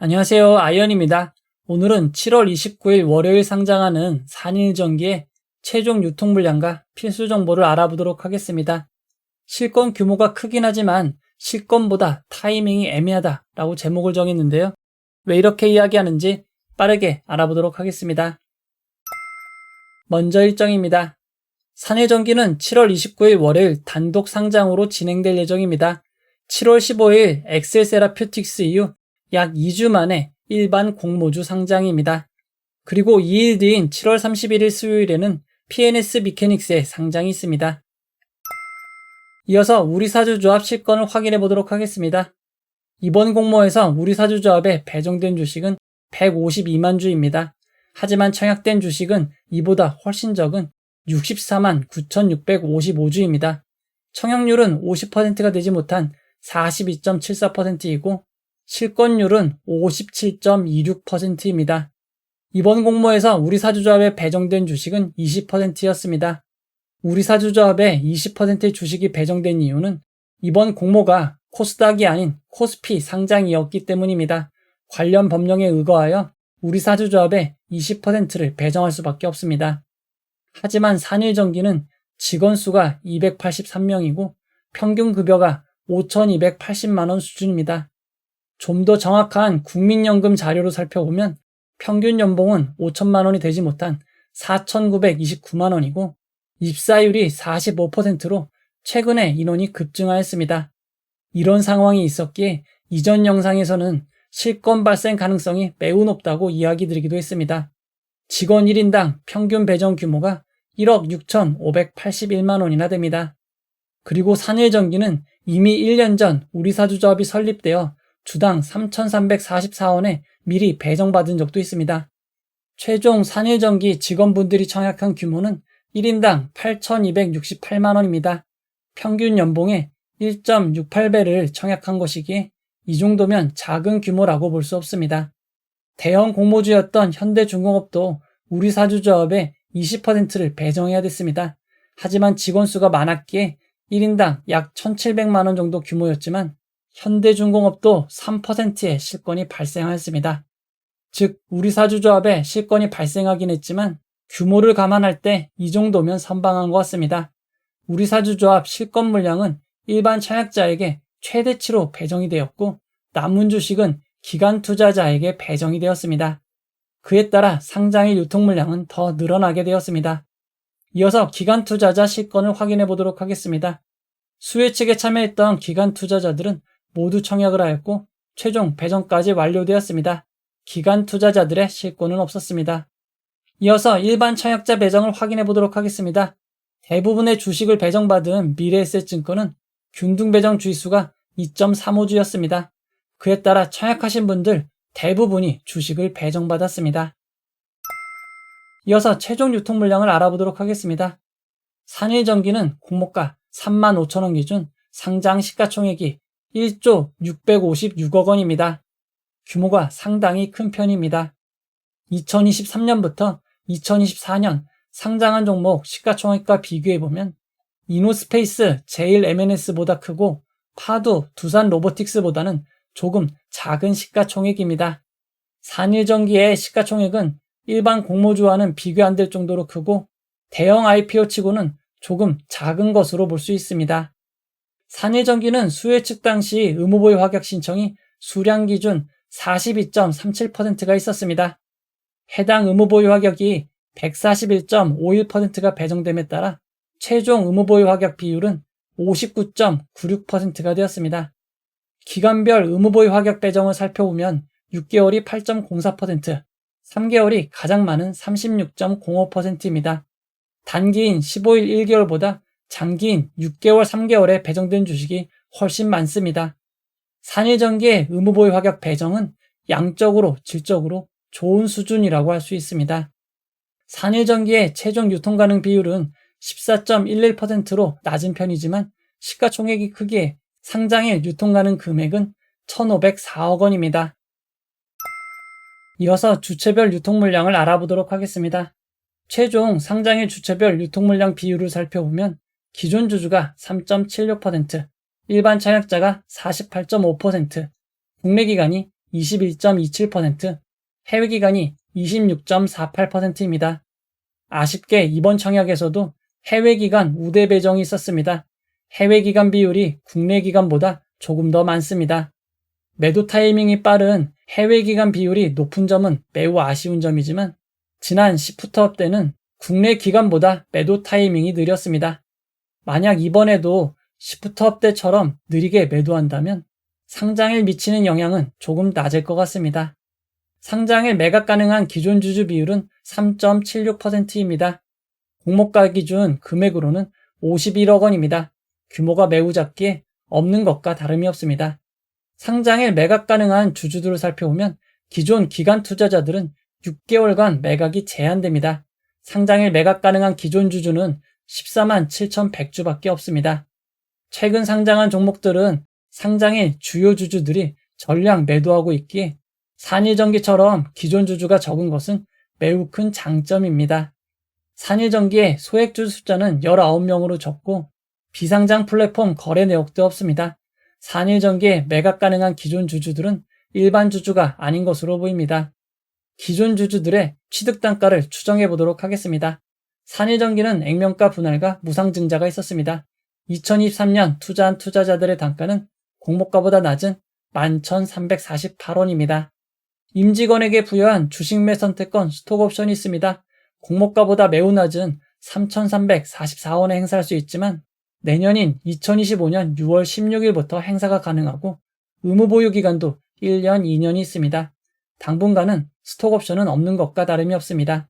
안녕하세요. 아이언입니다. 오늘은 7월 29일 월요일 상장하는 산일전기의 최종 유통 물량과 필수 정보를 알아보도록 하겠습니다. 실건 규모가 크긴 하지만 실건보다 타이밍이 애매하다라고 제목을 정했는데요. 왜 이렇게 이야기하는지 빠르게 알아보도록 하겠습니다. 먼저 일정입니다. 산일전기는 7월 29일 월요일 단독 상장으로 진행될 예정입니다. 7월 15일 엑셀세라퓨틱스 이후 약 2주 만에 일반 공모주 상장입니다. 그리고 2일 뒤인 7월 31일 수요일에는 PNS 미케닉스의 상장이 있습니다. 이어서 우리사주조합 실권을 확인해 보도록 하겠습니다. 이번 공모에서 우리사주조합에 배정된 주식은 152만 주입니다. 하지만 청약된 주식은 이보다 훨씬 적은 64만 9,655주입니다. 청약률은 50%가 되지 못한 42.74%이고 실권율은 57.26%입니다. 이번 공모에서 우리사주조합에 배정된 주식은 20%였습니다. 우리사주조합에 20%의 주식이 배정된 이유는 이번 공모가 코스닥이 아닌 코스피 상장이었기 때문입니다. 관련 법령에 의거하여 우리사주조합에 20%를 배정할 수밖에 없습니다. 하지만 산일전기는 직원 수가 283명이고 평균 급여가 5,280만 원 수준입니다. 좀 더 정확한 국민연금 자료로 살펴보면 평균 연봉은 5천만 원이 되지 못한 4,929만 원이고 입사율이 45%로 최근에 인원이 급증하였습니다. 이런 상황이 있었기에 이전 영상에서는 실권 발생 가능성이 매우 높다고 이야기 드리기도 했습니다. 직원 1인당 평균 배정 규모가 1억 6,581만 원이나 됩니다. 그리고 산일전기는 이미 1년 전 우리사주조합이 설립되어 주당 3,344원에 미리 배정받은 적도 있습니다. 최종 산일전기 직원분들이 청약한 규모는 1인당 8,268만 원입니다. 평균 연봉의 1.68배를 청약한 것이기에 이 정도면 작은 규모라고 볼 수 없습니다. 대형 공모주였던 현대중공업도 우리사주조합에 20%를 배정해야 됐습니다. 하지만 직원 수가 많았기에 1인당 약 1,700만 원 정도 규모였지만 현대중공업도 3%의 실권이 발생하였습니다. 즉 우리사주조합에 실권이 발생하긴 했지만 규모를 감안할 때 이 정도면 선방한 것 같습니다. 우리사주조합 실권 물량은 일반 청약자에게 최대치로 배정이 되었고 남은 주식은 기관 투자자에게 배정이 되었습니다. 그에 따라 상장일 유통 물량은 더 늘어나게 되었습니다. 이어서 기관 투자자 실권을 확인해 보도록 하겠습니다. 수혜 측에 참여했던 기관 투자자들은 모두 청약을 하였고 최종 배정까지 완료되었습니다. 기관 투자자들의 실권은 없었습니다. 이어서 일반 청약자 배정을 확인해 보도록 하겠습니다. 대부분의 주식을 배정받은 미래에셋증권은 균등 배정 주의수가 2.35주였습니다. 그에 따라 청약하신 분들 대부분이 주식을 배정받았습니다. 이어서 최종 유통 물량을 알아보도록 하겠습니다. 산일전기는 공모가 35,000원 기준 상장 시가총액이 1조 656억 원입니다. 규모가 상당히 큰 편입니다. 2023년부터 2024년 상장한 종목 시가총액과 비교해보면 이노스페이스 제일 M&S보다 크고 파도 두산 로보틱스보다는 조금 작은 시가총액입니다. 산일전기의 시가총액은 일반 공모주와는 비교 안 될 정도로 크고 대형 IPO 치고는 조금 작은 것으로 볼 수 있습니다. 산일전기는 수혜 측 당시 의무보유 확약 신청이 수량 기준 42.37%가 있었습니다. 해당 의무보유 확약이 141.51%가 배정됨에 따라 최종 의무보유 확약 비율은 59.96%가 되었습니다. 기간별 의무보유 확약 배정을 살펴보면 6개월이 8.04%, 3개월이 가장 많은 36.05%입니다. 단기인 15일 1개월보다 장기인 6개월 3개월에 배정된 주식이 훨씬 많습니다. 산일전기의 의무보유 확약 배정은 양적으로 질적으로 좋은 수준이라고 할 수 있습니다. 산일전기의 최종 유통 가능 비율은 14.11%로 낮은 편이지만 시가총액이 크기에 상장일 유통 가능 금액은 1,504억 원입니다. 이어서 주체별 유통 물량을 알아보도록 하겠습니다. 최종 상장일 주체별 유통 물량 비율을 살펴보면 기존 주주가 3.76%, 일반 청약자가 48.5%, 국내 기관이 21.27%, 해외 기관이 26.48%입니다. 아쉽게 이번 청약에서도 해외 기관 우대 배정이 있었습니다. 해외 기관 비율이 국내 기관보다 조금 더 많습니다. 매도 타이밍이 빠른 해외 기관 비율이 높은 점은 매우 아쉬운 점이지만 지난 시프트업 때는 국내 기관보다 매도 타이밍이 느렸습니다. 만약 이번에도 시프트업 때처럼 느리게 매도한다면 상장에 미치는 영향은 조금 낮을 것 같습니다. 상장에 매각 가능한 기존 주주 비율은 3.76%입니다. 공모가 기준 금액으로는 51억 원입니다. 규모가 매우 작기에 없는 것과 다름이 없습니다. 상장에 매각 가능한 주주들을 살펴보면 기존 기관 투자자들은 6개월간 매각이 제한됩니다. 상장에 매각 가능한 기존 주주는 14만 7,100주밖에 없습니다. 최근 상장한 종목들은 상장의 주요 주주들이 전량 매도하고 있기에 산일전기처럼 기존 주주가 적은 것은 매우 큰 장점입니다. 산일전기의 소액주주 숫자는 19명으로 적고 비상장 플랫폼 거래 내역도 없습니다. 산일전기에 매각 가능한 기존 주주들은 일반 주주가 아닌 것으로 보입니다. 기존 주주들의 취득 단가를 추정해 보도록 하겠습니다. 산일전기는 액면가 분할과 무상증자가 있었습니다. 2023년 투자한 투자자들의 단가는 공모가보다 낮은 11,348원입니다. 임직원에게 부여한 주식매 선택권 스톡옵션이 있습니다. 공모가보다 매우 낮은 3,344원에 행사할 수 있지만 내년인 2025년 6월 16일부터 행사가 가능하고 의무 보유 기간도 1년, 2년이 있습니다. 당분간은 스톡옵션은 없는 것과 다름이 없습니다.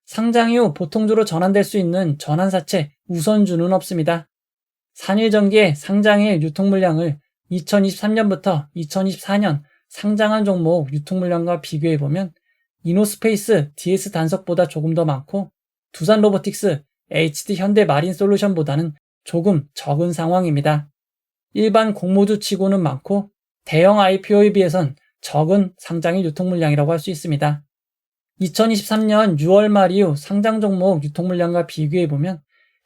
상장 이후 보통주로 전환될 수 있는 전환사채 우선주는 없습니다. 산일전기의 상장일 유통물량을 2023년부터 2024년 상장한 종목 유통물량과 비교해보면 이노스페이스 DS 단석보다 조금 더 많고 두산로보틱스, HD 현대마린솔루션보다는 조금 적은 상황입니다. 일반 공모주 치고는 많고 대형 IPO에 비해선 적은 상장일 유통물량이라고 할 수 있습니다. 2023년 6월 말 이후 상장 종목 유통물량과 비교해보면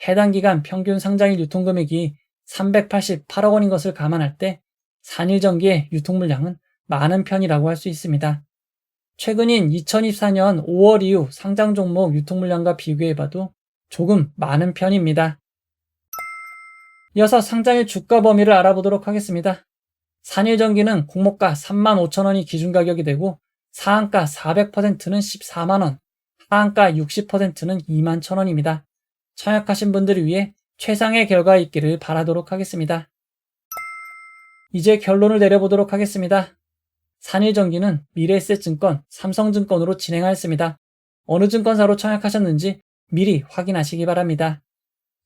해당 기간 평균 상장일 유통금액이 388억 원인 것을 감안할 때 산일전기의 유통물량은 많은 편이라고 할 수 있습니다. 최근인 2024년 5월 이후 상장 종목 유통물량과 비교해봐도 조금 많은 편입니다. 이어서 상장일 주가 범위를 알아보도록 하겠습니다. 산일전기는 공모가 35,000원이 기준가격이 되고 상한가 400%는 14만원, 하한가 60%는 21,000원입니다. 청약하신 분들을 위해 최상의 결과 있기를 바라도록 하겠습니다. 이제 결론을 내려보도록 하겠습니다. 산일전기는 미래에셋증권, 삼성증권으로 진행하였습니다. 어느 증권사로 청약하셨는지 미리 확인하시기 바랍니다.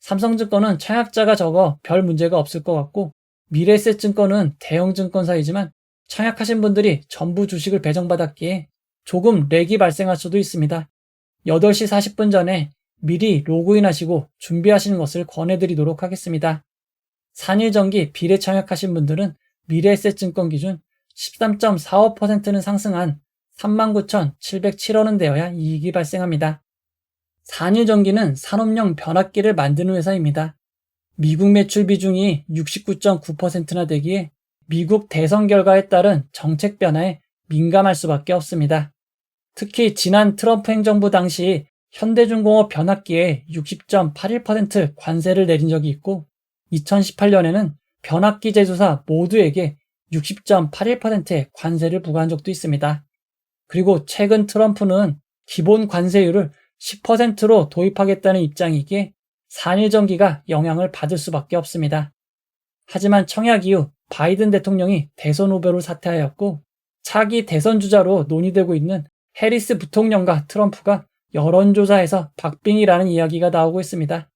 삼성증권은 청약자가 적어 별 문제가 없을 것 같고 미래에셋증권은 대형 증권사이지만 청약하신 분들이 전부 주식을 배정받았기에 조금 렉이 발생할 수도 있습니다. 8시 40분 전에 미리 로그인하시고 준비하시는 것을 권해드리도록 하겠습니다. 산일전기 비례 청약하신 분들은 미래에셋증권 기준 13.45%는 상승한 39,707원은 되어야 이익이 발생합니다. 산일전기는 산업용 변압기를 만드는 회사입니다. 미국 매출 비중이 69.9%나 되기에 미국 대선 결과에 따른 정책 변화에 민감할 수밖에 없습니다. 특히 지난 트럼프 행정부 당시 현대중공업 변압기에 60.81% 관세를 내린 적이 있고 2018년에는 변압기 제조사 모두에게 60.81%의 관세를 부과한 적도 있습니다. 그리고 최근 트럼프는 기본 관세율을 10%로 도입하겠다는 입장이기에 산일전기가 영향을 받을 수밖에 없습니다. 하지만 청약 이후 바이든 대통령이 대선 후보로 사퇴하였고 차기 대선 주자로 논의되고 있는 해리스 부통령과 트럼프가 여론조사에서 박빙이라는 이야기가 나오고 있습니다.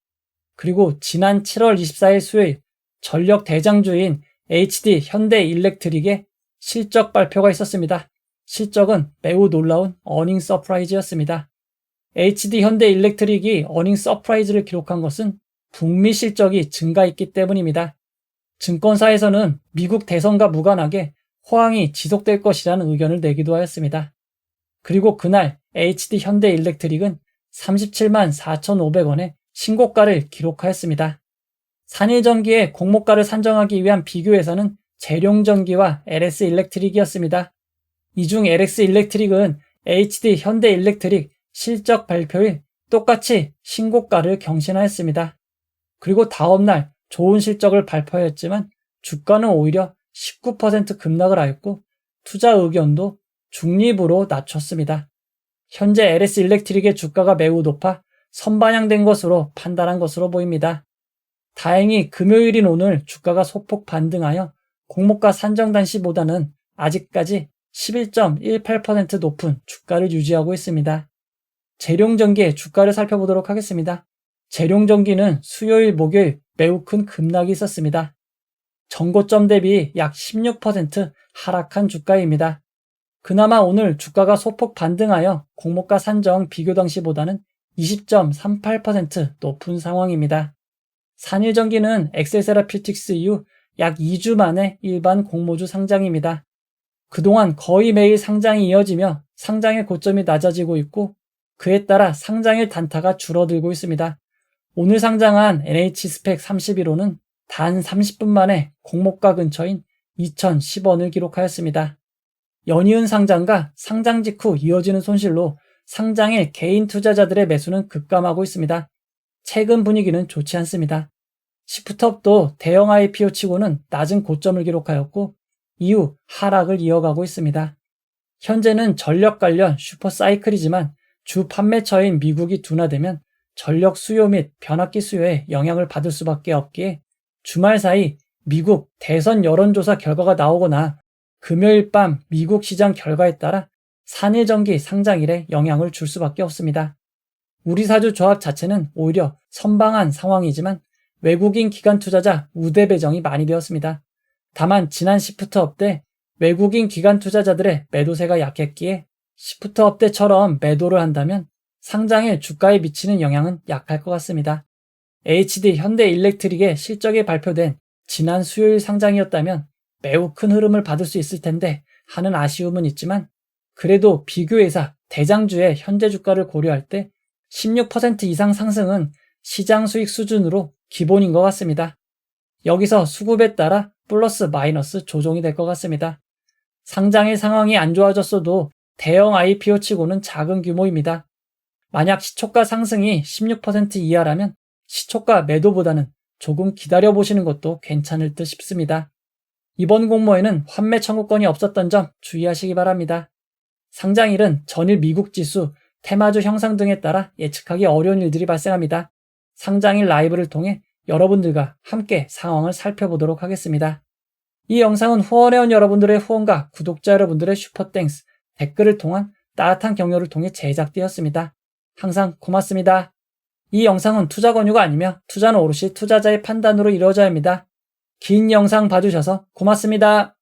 그리고 지난 7월 24일 수요일 전력 대장주인 HD 현대일렉트릭의 실적 발표가 있었습니다. 실적은 매우 놀라운 어닝 서프라이즈였습니다. HD 현대일렉트릭이 어닝 서프라이즈를 기록한 것은 북미 실적이 증가했기 때문입니다. 증권사에서는 미국 대선과 무관하게 호황이 지속될 것이라는 의견을 내기도 하였습니다. 그리고 그날 HD 현대일렉트릭은 37만 4,500원의 신고가를 기록하였습니다. 산일전기의 공모가를 산정하기 위한 비교회사는 재룡전기와 LS일렉트릭이었습니다. 이 중 LX 일렉트릭은 HD 현대일렉트릭 실적 발표일 똑같이 신고가를 경신하였습니다. 그리고 다음날 좋은 실적을 발표하였지만 주가는 오히려 19% 급락을 하였고 투자 의견도 중립으로 낮췄습니다. 현재 LS 일렉트릭의 주가가 매우 높아 선반영된 것으로 판단한 것으로 보입니다. 다행히 금요일인 오늘 주가가 소폭 반등하여 공모가 산정 단시보다는 아직까지 11.18% 높은 주가를 유지하고 있습니다. 재룡전기의 주가를 살펴보도록 하겠습니다. 재룡전기는 수요일, 목요일 매우 큰 급락이 있었습니다. 전고점 대비 약 16% 하락한 주가입니다. 그나마 오늘 주가가 소폭 반등하여 공모가 산정 비교 당시보다는 20.38% 높은 상황입니다. 산일전기는 엑셀세라퓨틱스 이후 약 2주 만에 일반 공모주 상장입니다. 그동안 거의 매일 상장이 이어지며 상장의 고점이 낮아지고 있고 그에 따라 상장일 단타가 줄어들고 있습니다. 오늘 상장한 NH스펙 31호는 단 30분 만에 공모가 근처인 2,010원을 기록하였습니다. 연이은 상장과 상장 직후 이어지는 손실로 상장일 개인 투자자들의 매수는 급감하고 있습니다. 최근 분위기는 좋지 않습니다. 시프트업도 대형 IPO 치고는 낮은 고점을 기록하였고 이후 하락을 이어가고 있습니다. 현재는 전력 관련 슈퍼사이클이지만 주 판매처인 미국이 둔화되면 전력 수요 및 변압기 수요에 영향을 받을 수밖에 없기에 주말 사이 미국 대선 여론조사 결과가 나오거나 금요일 밤 미국 시장 결과에 따라 산일전기 상장일에 영향을 줄 수밖에 없습니다. 우리사주 조합 자체는 오히려 선방한 상황이지만 외국인 기관 투자자 우대 배정이 많이 되었습니다. 다만 지난 시프트업 때 외국인 기관 투자자들의 매도세가 약했기에 시프트업 때처럼 매도를 한다면 상장일 주가에 미치는 영향은 약할 것 같습니다. HD 현대일렉트릭의 실적이 발표된 지난 수요일 상장이었다면 매우 큰 흐름을 받을 수 있을 텐데 하는 아쉬움은 있지만 그래도 비교회사 대장주의 현재 주가를 고려할 때 16% 이상 상승은 시장 수익 수준으로 기본인 것 같습니다. 여기서 수급에 따라 플러스 마이너스 조정이 될 것 같습니다. 상장의 상황이 안 좋아졌어도 대형 IPO 치고는 작은 규모입니다. 만약 시초가 상승이 16% 이하라면 시초가 매도보다는 조금 기다려보시는 것도 괜찮을 듯 싶습니다. 이번 공모에는 환매 청구권이 없었던 점 주의하시기 바랍니다. 상장일은 전일 미국 지수, 테마주 형상 등에 따라 예측하기 어려운 일들이 발생합니다. 상장일 라이브를 통해 여러분들과 함께 상황을 살펴보도록 하겠습니다. 이 영상은 후원해온 여러분들의 후원과 구독자 여러분들의 슈퍼땡스, 댓글을 통한 따뜻한 격려를 통해 제작되었습니다. 항상 고맙습니다. 이 영상은 투자 권유가 아니며 투자는 오롯이 투자자의 판단으로 이루어져야 합니다. 긴 영상 봐주셔서 고맙습니다.